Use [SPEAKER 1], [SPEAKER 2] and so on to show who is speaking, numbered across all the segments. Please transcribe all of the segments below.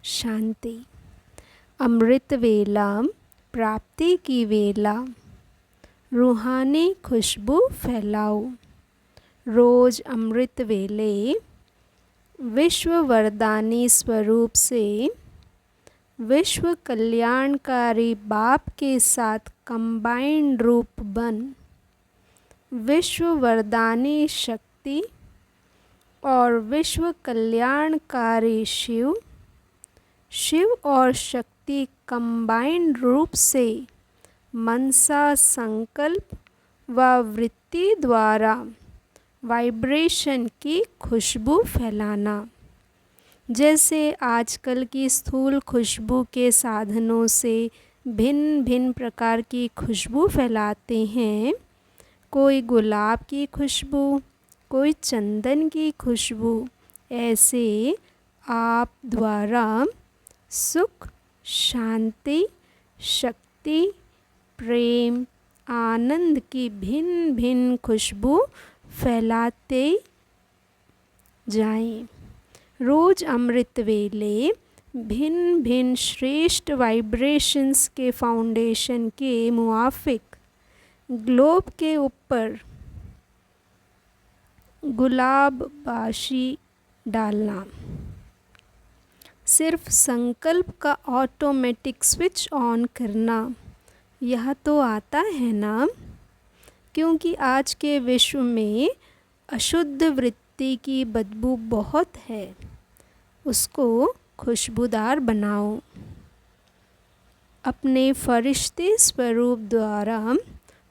[SPEAKER 1] शांति। अमृत वेला प्राप्ति की वेला, रूहानी खुशबू फैलाओ। रोज अमृत वेले विश्व वरदानी स्वरूप से विश्व कल्याणकारी बाप के साथ कंबाइंड रूप बन विश्व वरदानी शक्ति और विश्व कल्याणकारी शिव और शक्ति कंबाइंड रूप से मनसा संकल्प व वृत्ति द्वारा वाइब्रेशन की खुशबू फैलाना। जैसे आजकल की स्थूल खुशबू के साधनों से भिन्न भिन्न प्रकार की खुशबू फैलाते हैं, कोई गुलाब की खुशबू, कोई चंदन की खुशबू, ऐसे आप द्वारा सुख, शांति, शक्ति, प्रेम, आनंद की भिन्न भिन्न खुशबू फैलाते जाएं। रोज अमृत वेले भिन्न भिन्न श्रेष्ठ वाइब्रेशंस के फाउंडेशन के मुआफिक ग्लोब के ऊपर गुलाब बाशी डालना। सिर्फ संकल्प का ऑटोमेटिक स्विच ऑन करना, यह तो आता है ना। क्योंकि आज के विश्व में अशुद्ध वृत्ति की बदबू बहुत है, उसको खुशबूदार बनाओ। अपने फरिश्ते स्वरूप द्वारा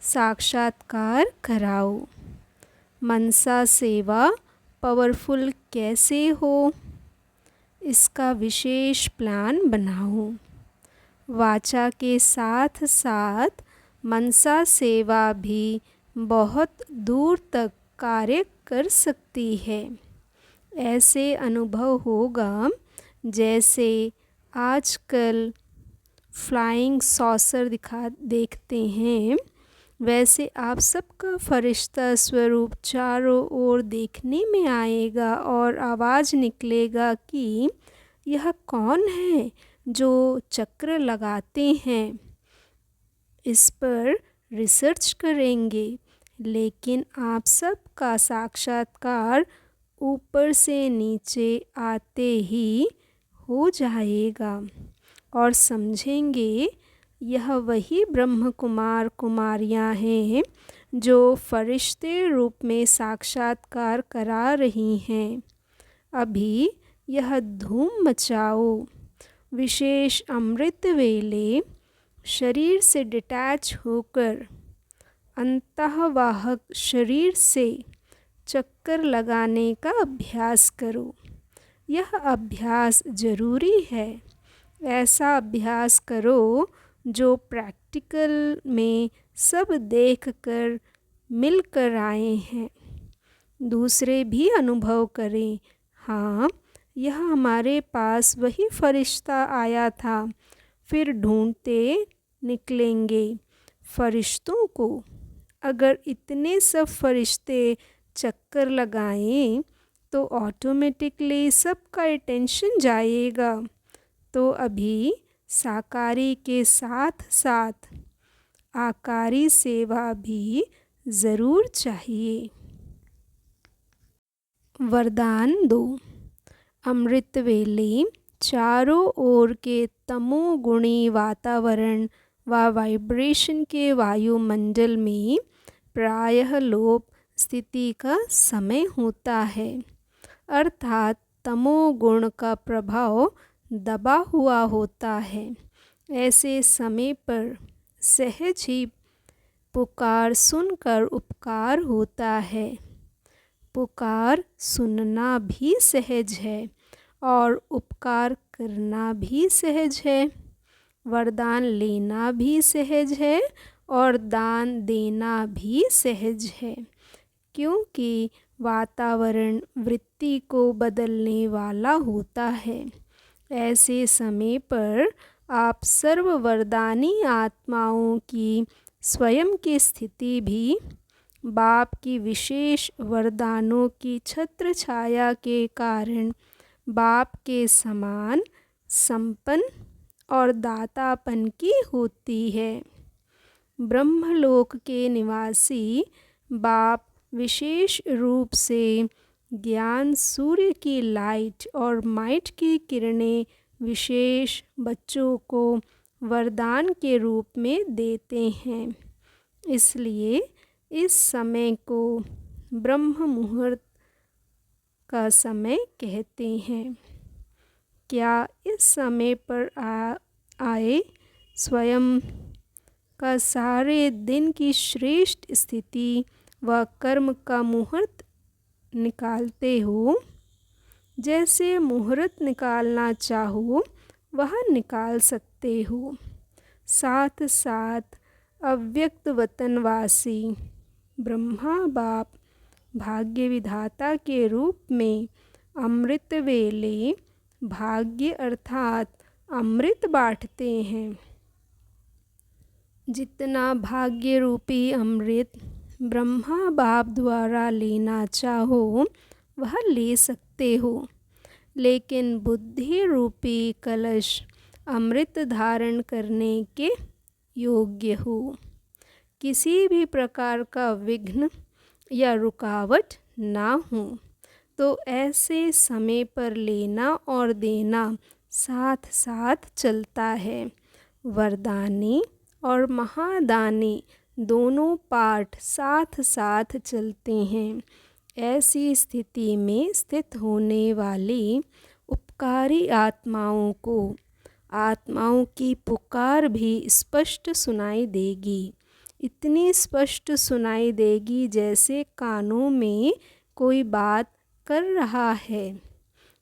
[SPEAKER 1] साक्षात्कार कराओ। मनसा सेवा पावरफुल कैसे हो, इसका विशेष प्लान बनाओ। वाचा के साथ साथ मनसा सेवा भी बहुत दूर तक कार्य कर सकती है। ऐसे अनुभव होगा जैसे आजकल फ्लाइंग सॉसर देखते हैं, वैसे आप सबका फरिश्ता स्वरूप चारों ओर देखने में आएगा और आवाज़ निकलेगा कि यह कौन है जो चक्र लगाते हैं। इस पर रिसर्च करेंगे, लेकिन आप सबका साक्षात्कार ऊपर से नीचे आते ही हो जाएगा और समझेंगे यह वही ब्रह्म कुमार कुमारियाँ हैं जो फरिश्ते रूप में साक्षात्कार करा रही हैं। अभी यह धूम मचाओ। विशेष अमृत वेले शरीर से डिटैच होकर अंतःवाहक शरीर से चक्कर लगाने का अभ्यास करो। यह अभ्यास जरूरी है। ऐसा अभ्यास करो जो प्रैक्टिकल में सब देखकर मिलकर आए हैं, दूसरे भी अनुभव करें। हाँ, यह हमारे पास वही फरिश्ता आया था। फिर ढूंढते निकलेंगे फरिश्तों को। अगर इतने सब फरिश्ते चक्कर लगाएं तो ऑटोमेटिकली सबका अटेंशन जाएगा। तो अभी साकारी के साथ साथ आकारी सेवा भी ज़रूर चाहिए। वरदान 2। अमृत वेले चारों ओर के तमोगुणी वातावरण व वाइब्रेशन के वायुमंडल में प्रायः लोप स्थिति का समय होता है, अर्थात तमोगुण का प्रभाव दबा हुआ होता है। ऐसे समय पर सहज ही पुकार सुनकर उपकार होता है। पुकार सुनना भी सहज है और उपकार करना भी सहज है। वरदान लेना भी सहज है और दान देना भी सहज है, क्योंकि वातावरण वृत्ति को बदलने वाला होता है। ऐसे समय पर आप सर्व वरदानी आत्माओं की स्वयं की स्थिति भी बाप की विशेष वरदानों की छत्र छाया के कारण बाप के समान संपन्न और दातापन की होती है। ब्रह्मलोक के निवासी बाप विशेष रूप से ज्ञान सूर्य की लाइट और माइट की किरणें विशेष बच्चों को वरदान के रूप में देते हैं। इसलिए इस समय को ब्रह्म मुहूर्त का समय कहते हैं। क्या इस समय पर आए स्वयं का सारे दिन की श्रेष्ठ स्थिति व कर्म का मुहूर्त निकालते हो? जैसे मुहूर्त निकालना चाहो वह निकाल सकते हो। साथ साथ अव्यक्त वतनवासी ब्रह्मा बाप भाग्य विधाता के रूप में अमृत वेले भाग्य अर्थात अमृत बांटते हैं। जितना भाग्य रूपी अमृत ब्रह्मा बाप द्वारा लेना चाहो वह ले सकते हो, लेकिन बुद्धि रूपी कलश अमृत धारण करने के योग्य हो। किसी भी प्रकार का विघ्न या रुकावट ना हो तो ऐसे समय पर लेना और देना साथ साथ चलता है। वरदानी और महादानी दोनों पाठ साथ साथ चलते हैं। ऐसी स्थिति में स्थित होने वाली उपकारी आत्माओं को आत्माओं की पुकार भी स्पष्ट सुनाई देगी। इतनी स्पष्ट सुनाई देगी जैसे कानों में कोई बात कर रहा है।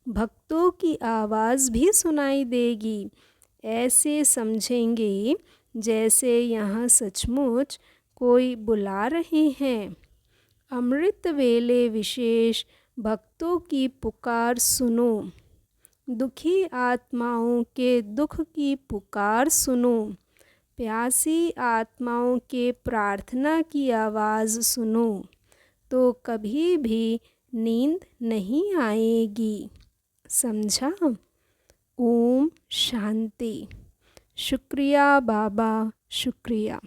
[SPEAKER 1] भक्तों की आवाज़ भी सुनाई देगी। ऐसे समझेंगे जैसे यहाँ सचमुच कोई बुला रहे हैं। अमृत वेले विशेष भक्तों की पुकार सुनो। दुखी आत्माओं के दुख की पुकार सुनो। प्यासी आत्माओं के प्रार्थना की आवाज़ सुनो तो कभी भी नींद नहीं आएगी। समझा? ओम शांति। शुक्रिया बाबा, शुक्रिया।